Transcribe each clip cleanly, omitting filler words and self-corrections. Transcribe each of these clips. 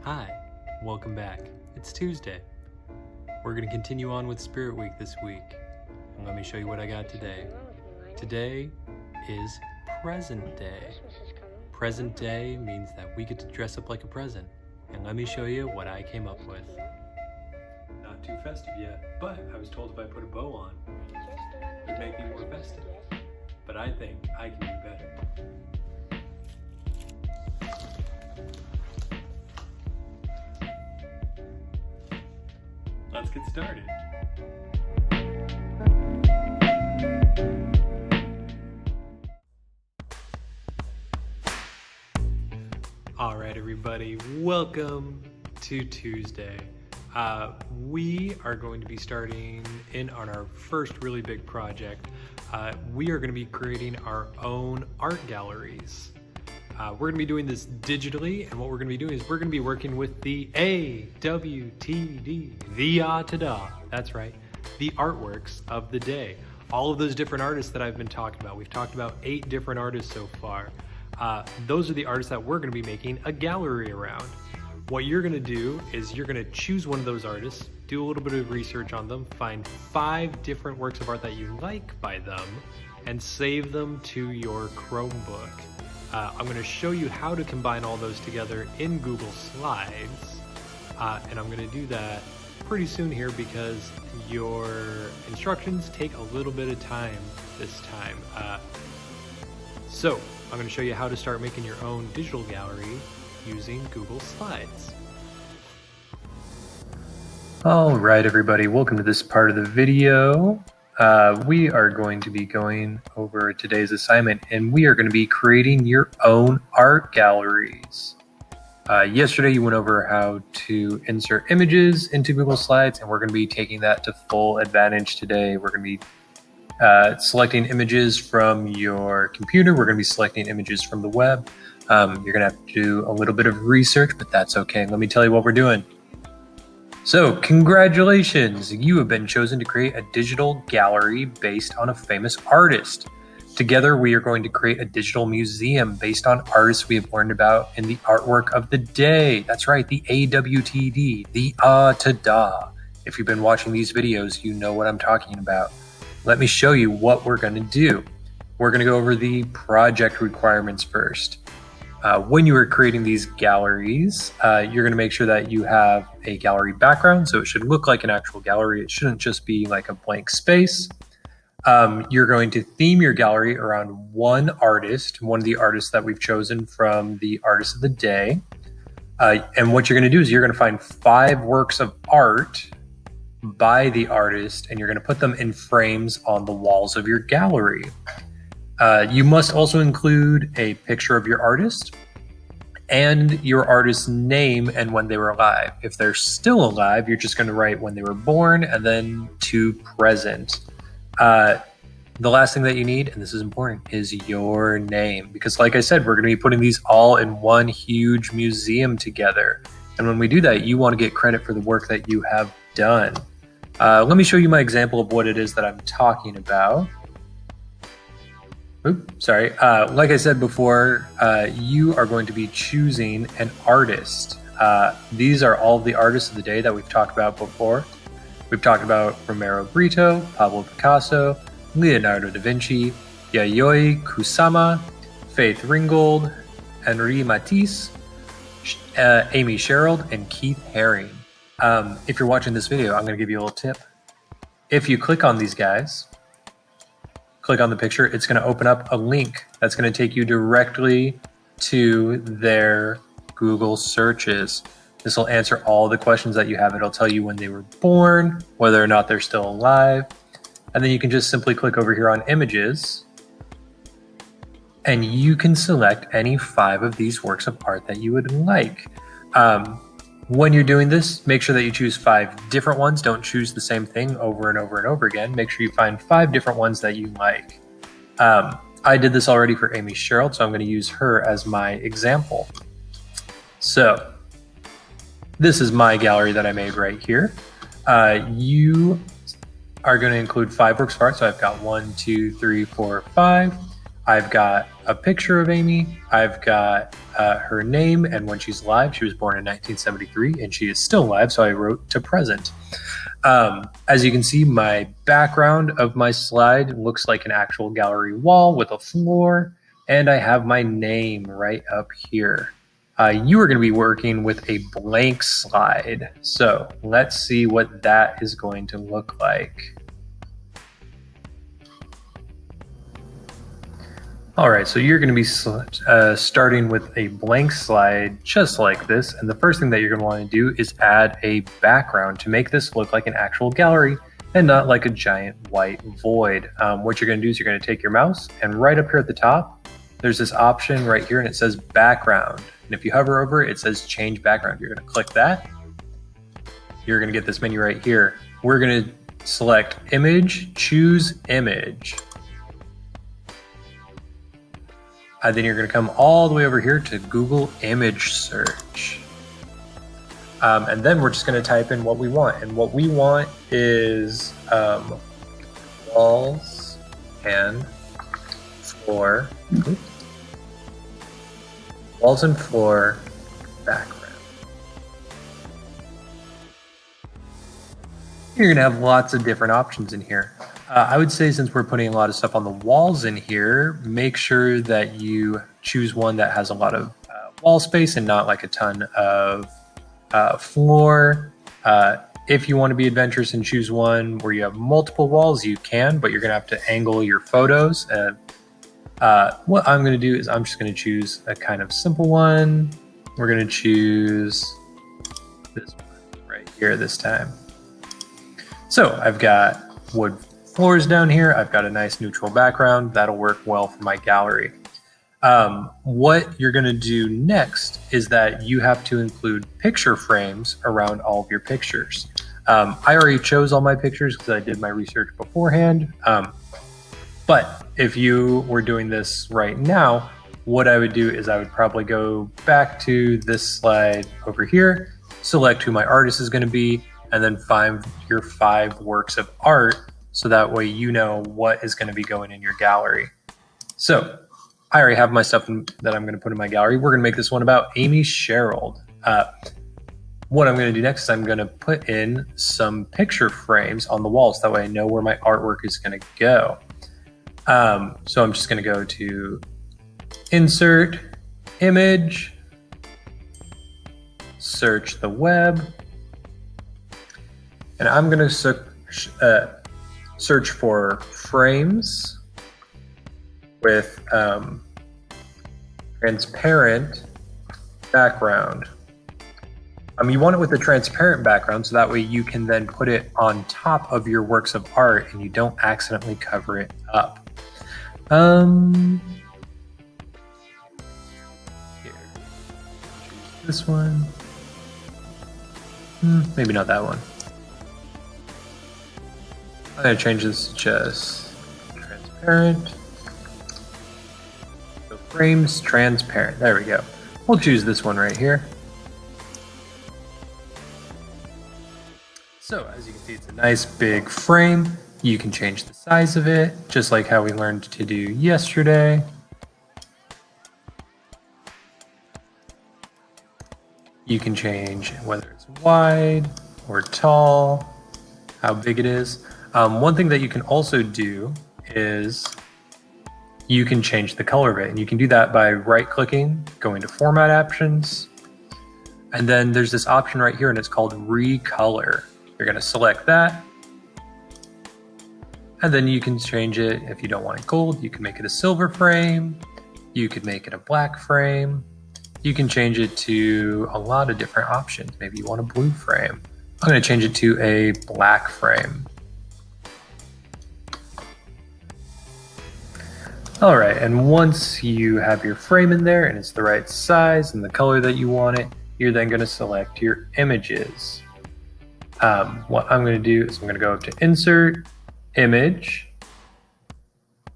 Hi, welcome back. It's Tuesday. We're going to continue on with Spirit Week this week. And let me show you what I got today. Today is present day. Present day means that we get to dress up like a present. And let me show you what I came up with. Not too festive yet, but I was told if I put a bow on, it would make me more festive. But I think I can do better. Let's get started. All right, everybody, welcome to Tuesday. We are going to be starting in on our first really big project. We are going to be creating our own art galleries. We're going to be doing this digitally, and what we're going to be doing is we're going to be working with the AWTD, the Ta-da. That's right, the artworks of the day. All of those different artists that I've been talking about. We've talked about 8 different artists so far. Those are the artists that we're going to be making a gallery around. What you're going to do is you're going to choose one of those artists, do a little bit of research on them, find 5 different works of art that you like by them, and save them to your Chromebook. I'm going to show you how to combine all those together in Google Slides, and I'm going to do that pretty soon here because your instructions take a little bit of time this time. So I'm going to show you how to start making your own digital gallery using Google Slides. All right, everybody, welcome to this part of the video. We are going to be going over today's assignment, and we are going to be creating your own art galleries. Yesterday you went over how to insert images into Google Slides, and we're going to be taking that to full advantage today. We're going to be selecting images from your computer. We're going to be selecting images from the web. You're going to have to do a little bit of research, but that's okay. Let me tell you what we're doing. So, congratulations! You have been chosen to create a digital gallery based on a famous artist. Together, we are going to create a digital museum based on artists we have learned about in the artwork of the day. That's right, the AWTD, the Ta-da. If you've been watching these videos, you know what I'm talking about. Let me show you what we're going to do. We're going to go over the project requirements first. When you are creating these galleries, you're going to make sure that you have a gallery background, so it should look like an actual gallery. It shouldn't just be like a blank space. You're going to theme your gallery around one artist, one of the artists that we've chosen from the Artist of the Day. And what you're going to do is you're going to find 5 works of art by the artist, and you're going to put them in frames on the walls of your gallery. You must also include a picture of your artist and your artist's name and when they were alive. If they're still alive, you're just going to write when they were born and then to present. The last thing that you need, and this is important, is your name. Because like I said, we're going to be putting these all in one huge museum together. And when we do that, you want to get credit for the work that you have done. Let me show you my example of what it is that I'm talking about. Oops, sorry. Like I said before, you are going to be choosing an artist. These are all the artists of the day that we've talked about before. We've talked about Romero Brito, Pablo Picasso, Leonardo da Vinci, Yayoi Kusama, Faith Ringgold, Henri Matisse, Amy Sherald, and Keith Haring. If you're watching this video, I'm going to give you a little tip. If you click on these guys, click on the picture, it's going to open up a link that's going to take you directly to their Google searches. This will answer all the questions that you have. It'll tell you when they were born, whether or not they're still alive. And then you can just simply click over here on images, and you can select any 5 of these works of art that you would like. When you're doing this, make sure that you choose 5 different ones. Don't choose the same thing over and over and over again. Make sure you find 5 different ones that you like. I did this already for Amy Sherald, so I'm going to use her as my example. So this is my gallery that I made right here. You are going to include 5 works of art. So I've got 1, 2, 3, 4, 5. I've got a picture of Amy. I've got her name and when she's alive. She was born in 1973 and she is still alive, so I wrote to present. As you can see, my background of my slide looks like an actual gallery wall with a floor, and I have my name right up here. You are going to be working with a blank slide, so let's see what that is going to look like. All right, so you're going to be starting with a blank slide just like this, and the first thing that you're going to want to do is add a background to make this look like an actual gallery and not like a giant white void. What you're going to do is you're going to take your mouse, and right up here at the top, there's this option right here, and it says background. And if you hover over it, it says change background. You're going to click that. You're going to get this menu right here. We're going to select image, choose image. Then you're going to come all the way over here to Google image search. And then we're just going to type in what we want. And what we want is walls and floor. Walls and floor background. You're going to have lots of different options in here. I would say since we're putting a lot of stuff on the walls in here, make sure that you choose one that has a lot of wall space and not like a ton of floor. If you want to be adventurous and choose one where you have multiple walls, you can, but you're going to have to angle your photos. What I'm going to do is I'm just going to choose a kind of simple one. We're going to choose this one right here this time. So I've got wood floors down here. I've got a nice neutral background. That'll work well for my gallery. What you're going to do next is that you have to include picture frames around all of your pictures. I already chose all my pictures because I did my research beforehand. But if you were doing this right now, what I would do is I would probably go back to this slide over here, select who my artist is going to be, and then find your 5 works of art. So that way you know what is going to be going in your gallery. So I already have my stuff that I'm going to put in my gallery. We're going to make this one about Amy Sherald. What I'm going to do next is I'm going to put in some picture frames on the walls. That way I know where my artwork is going to go. So I'm just going to go to Insert, Image, Search the Web, and I'm going to search for frames with transparent background. You want it with a transparent background so that way you can then put it on top of your works of art and you don't accidentally cover it up. Here. Choose this one. Maybe not that one. I'm going to change this to just transparent. So frames, transparent. There we go. We'll choose this one right here. So as you can see, it's a nice big frame. You can change the size of it, just like how we learned to do yesterday. You can change whether it's wide or tall, how big it is. One thing that you can also do is you can change the color of it, and you can do that by right-clicking, going to Format Options, and then there's this option right here, and it's called Recolor. You're going to select that, and then you can change it. If you don't want it gold, you can make it a silver frame. You could make it a black frame. You can change it to a lot of different options. Maybe you want a blue frame. I'm going to change it to a black frame. All right, and once you have your frame in there and it's the right size and the color that you want it, you're then going to select your images. What I'm going to do is I'm going to go up to Insert, Image,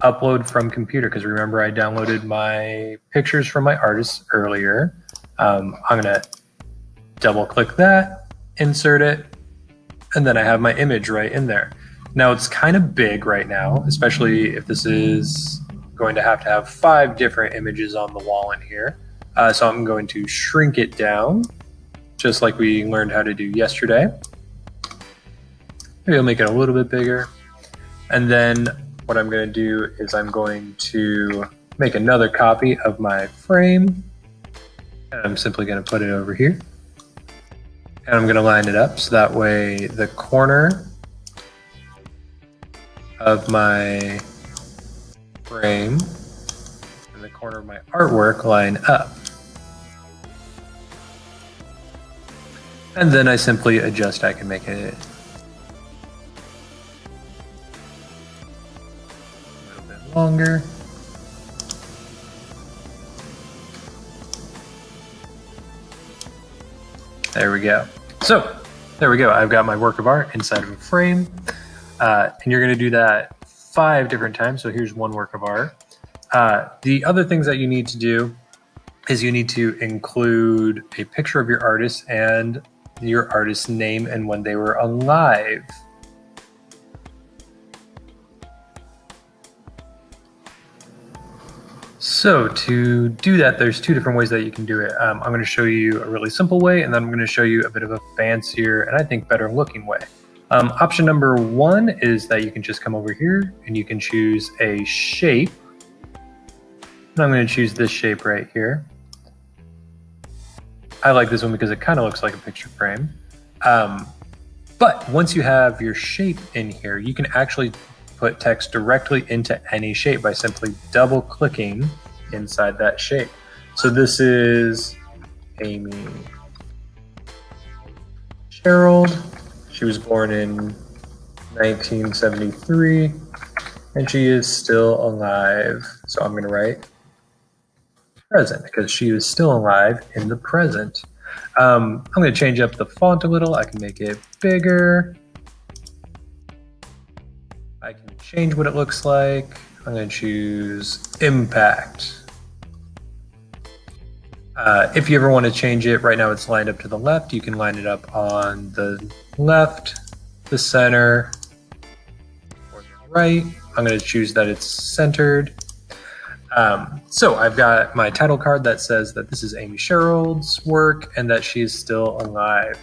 Upload from Computer, because remember I downloaded my pictures from my artist earlier. I'm going to double click that, insert it, and then I have my image right in there. Now it's kind of big right now, especially if this is going to have 5 different images on the wall in here. So I'm going to shrink it down, just like we learned how to do yesterday. Maybe I'll make it a little bit bigger. And then what I'm going to do is I'm going to make another copy of my frame. And I'm simply going to put it over here. And I'm going to line it up so that way the corner of my frame and the corner of my artwork line up. And then I simply adjust. I can make it a little bit longer. There we go. So there we go. I've got my work of art inside of a frame. And you're going to do that 5 different times. So here's one work of art. The other things that you need to do is you need to include a picture of your artist and your artist's name and when they were alive. So to do that, there's 2 different ways that you can do it. I'm going to show you a really simple way, and then I'm going to show you a bit of a fancier and I think better looking way. Option number 1 is that you can just come over here and you can choose a shape. And I'm going to choose this shape right here. I like this one because it kind of looks like a picture frame. But once you have your shape in here, you can actually put text directly into any shape by simply double clicking inside that shape. So this is Amy Sherald. She was born in 1973 and she is still alive. So I'm going to write present because she is still alive in the present. I'm going to change up the font a little. I can make it bigger. I can change what it looks like. I'm going to choose impact. If you ever want to change it, right now it's lined up to the left. You can line it up on the left, the center, or the right. I'm going to choose that it's centered. So I've got my title card that says that this is Amy Sherald's work and that she is still alive.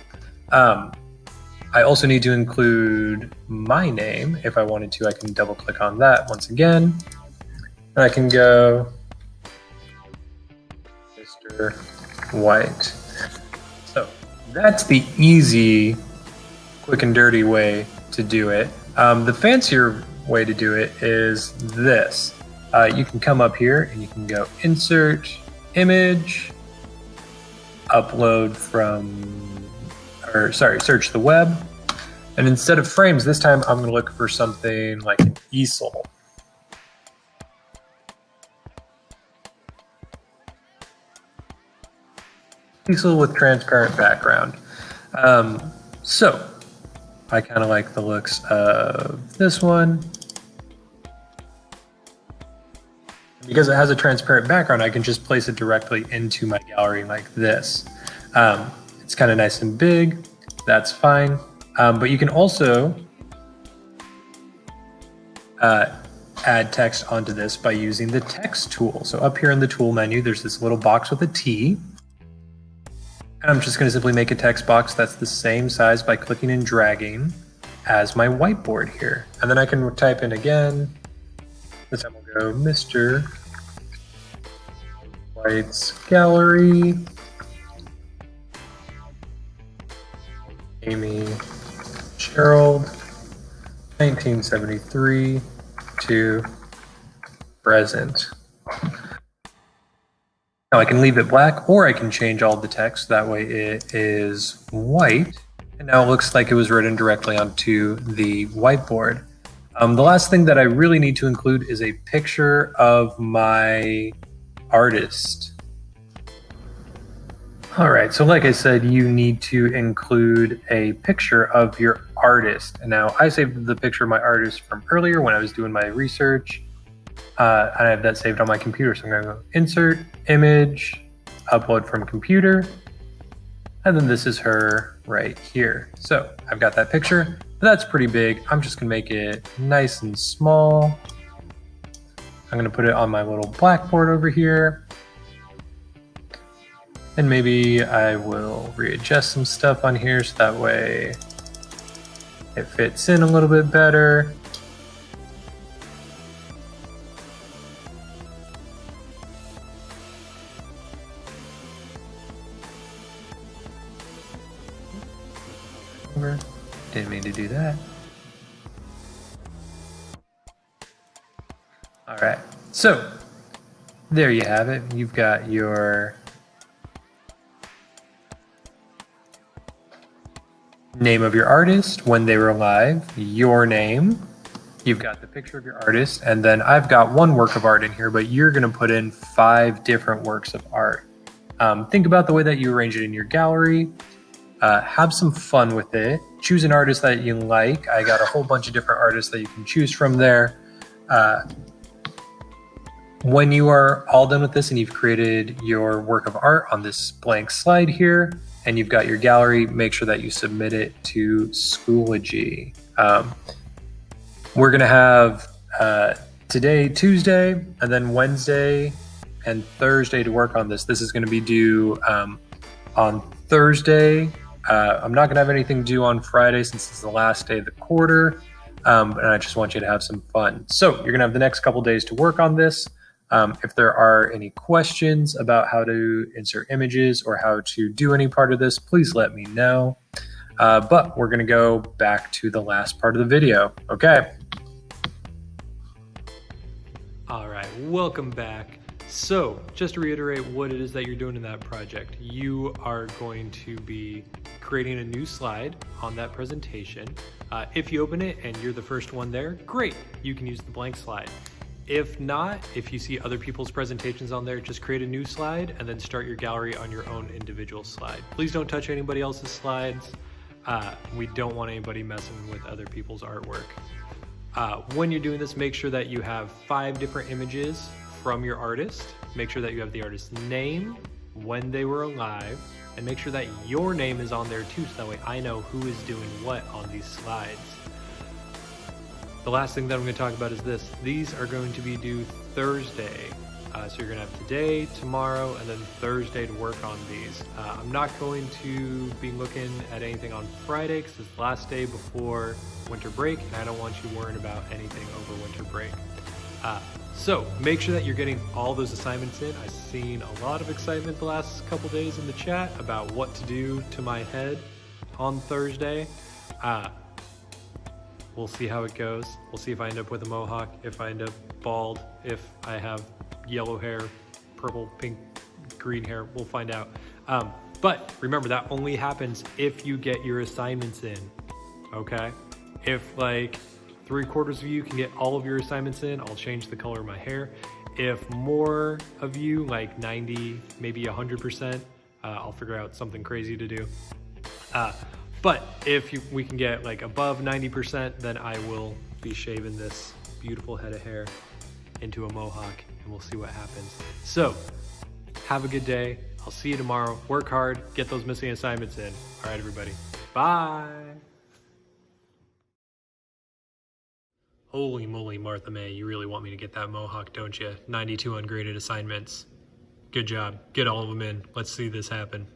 I also need to include my name. If I wanted to, I can double click on that once again. And I can go Mr. White. So that's the easy, quick and dirty way to do it. The fancier way to do it is this. You can come up here and you can go insert image, upload from, or sorry, search the web. And instead of frames, this time I'm going to look for something like an easel. Easel with transparent background. So I kind of like the looks of this one. Because it has a transparent background, I can just place it directly into my gallery like this. It's kind of nice and big, that's fine. But you can also add text onto this by using the text tool. So up here in the tool menu, there's this little box with a T. And I'm just going to simply make a text box that's the same size by clicking and dragging as my whiteboard here. And then I can type in again. This time we'll go Mr. White's Gallery, Amy Sherald, 1973 to present. Now I can leave it black or I can change all the text. That way it is white. And now it looks like it was written directly onto the whiteboard. The last thing that I really need to include is a picture of my artist. All right, so like I said, you need to include a picture of your artist. And now I saved the picture of my artist from earlier when I was doing my research. And I have that saved on my computer. So I'm gonna go insert, image, upload from computer. And then this is her right here. So I've got that picture, but that's pretty big. I'm just gonna make it nice and small. I'm I'm going to put it on my little blackboard over here. And maybe I will readjust some stuff on here so that way it fits in a little bit better. Didn't mean to do that. All right, so there you have it. You've got your name of your artist, when they were alive, your name. You've got the picture of your artist, and then I've got one work of art in here, but you're going to put in 5 different works of art. Think about the way that you arrange it in your gallery. Have some fun with it. Choose an artist that you like. I got a whole bunch of different artists that you can choose from there. When you are all done with this and you've created your work of art on this blank slide here, and you've got your gallery, make sure that you submit it to Schoology. We're gonna have today, Tuesday, and then Wednesday and Thursday to work on this. This is gonna be due on Thursday. I'm not gonna have anything due on Friday since it's the last day of the quarter, and I just want you to have some fun. So you're gonna have the next couple days to work on this. If there are any questions about how to insert images or how to do any part of this, please let me know. But we're gonna go back to the last part of the video. Okay. All right, welcome back. So just to reiterate what it is that you're doing in that project, you are going to be creating a new slide on that presentation. If you open it and you're the first one there, great, you can use the blank slide. If not, if you see other people's presentations on there, just create a new slide and then start your gallery on your own individual slide. Please don't touch anybody else's slides. We don't want anybody messing with other people's artwork. When you're doing this, make sure that you have 5 different images from your artist. Make sure that you have the artist's name, when they were alive, and make sure that your name is on there too, so that way I know who is doing what on these slides. The last thing that I'm going to talk about is this. These are going to be due Thursday. So you're going to have today, tomorrow, and then Thursday to work on these. I'm not going to be looking at anything on Friday because it's the last day before winter break, and I don't want you worrying about anything over winter break. So make sure that you're getting all those assignments in. I've seen a lot of excitement the last couple days in the chat about what to do to my head on Thursday. We'll see how it goes. We'll see if I end up with a mohawk, if I end up bald, if I have yellow hair, purple, pink, green hair. We'll find out. But remember, that only happens if you get your assignments in, okay? If like 3/4 of you can get all of your assignments in, I'll change the color of my hair. If more of you, like 90, maybe 100%, I'll figure out something crazy to do. But if we can get like above 90%, then I will be shaving this beautiful head of hair into a mohawk, and we'll see what happens. So have a good day. I'll see you tomorrow. Work hard, get those missing assignments in. All right, everybody. Bye. Holy moly, Martha May, you really want me to get that mohawk, don't you? 92 ungraded assignments. Good job. Get all of them in. Let's see this happen.